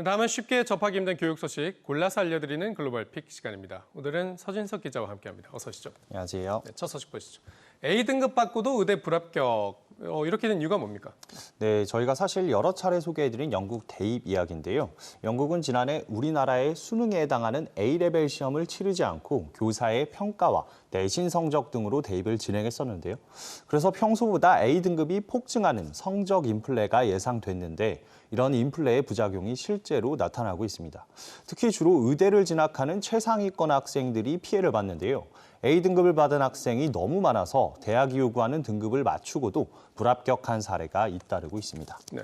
다음은 쉽게 접하기 힘든 교육 소식 골라서 알려드리는 글로벌 픽 시간입니다. 오늘은 서진석 기자와 함께합니다. 어서 오시죠. 안녕하세요. 네, 첫 소식 보시죠. A등급 받고도 의대 불합격. 이렇게 된 이유가 뭡니까? 네, 저희가 사실 여러 차례 소개해드린 영국 대입 이야기인데요. 영국은 지난해 우리나라의 수능에 해당하는 A레벨 시험을 치르지 않고 교사의 평가와 내신 성적 등으로 대입을 진행했었는데요. 그래서 평소보다 A등급이 폭증하는 성적 인플레가 예상됐는데 이런 인플레의 부작용이 실제로 나타나고 있습니다. 특히 주로 의대를 진학하는 최상위권 학생들이 피해를 봤는데요. A등급을 받은 학생이 너무 많아서 대학이 요구하는 등급을 맞추고도 불합격한 사례가 잇따르고 있습니다. 네.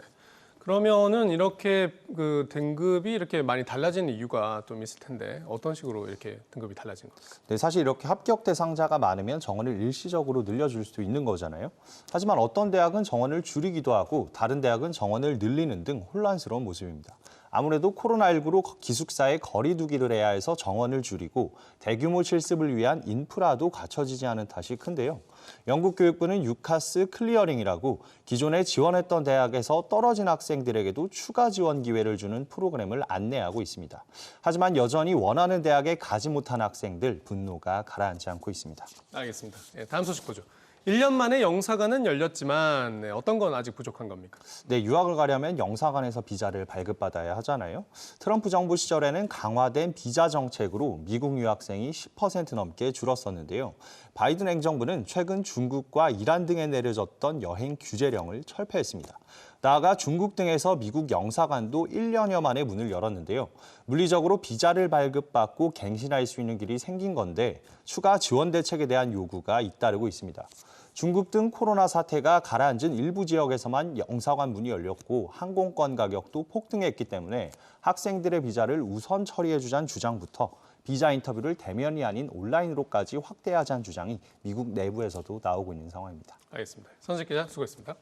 그러면은 이렇게 그 등급이 이렇게 많이 달라지는 이유가 좀 있을 텐데 어떤 식으로 이렇게 등급이 달라진 겁니까? 네, 사실 이렇게 합격 대상자가 많으면 정원을 일시적으로 늘려줄 수도 있는 거잖아요. 하지만 어떤 대학은 정원을 줄이기도 하고 다른 대학은 정원을 늘리는 등 혼란스러운 모습입니다. 아무래도 코로나19로 기숙사에 거리 두기를 해야 해서 정원을 줄이고 대규모 실습을 위한 인프라도 갖춰지지 않은 탓이 큰데요. 영국 교육부는 유카스 클리어링이라고 기존에 지원했던 대학에서 떨어진 학생들에게도 추가 지원 기회를 주는 프로그램을 안내하고 있습니다. 하지만 여전히 원하는 대학에 가지 못한 학생들 분노가 가라앉지 않고 있습니다. 알겠습니다. 다음 소식 보죠. 1년 만에 영사관은 열렸지만 어떤 건 아직 부족한 겁니까? 네, 유학을 가려면 영사관에서 비자를 발급받아야 하잖아요. 트럼프 정부 시절에는 강화된 비자 정책으로 미국 유학생이 10% 넘게 줄었었는데요. 바이든 행정부는 최근 중국과 이란 등에 내려졌던 여행 규제령을 철폐했습니다. 나아가 중국 등에서 미국 영사관도 1년여 만에 문을 열었는데요. 물리적으로 비자를 발급받고 갱신할 수 있는 길이 생긴 건데 추가 지원 대책에 대한 요구가 잇따르고 있습니다. 중국 등 코로나 사태가 가라앉은 일부 지역에서만 영사관 문이 열렸고 항공권 가격도 폭등했기 때문에 학생들의 비자를 우선 처리해주자는 주장부터 비자 인터뷰를 대면이 아닌 온라인으로까지 확대하자는 주장이 미국 내부에서도 나오고 있는 상황입니다. 알겠습니다. 선식 기자 수고했습니다.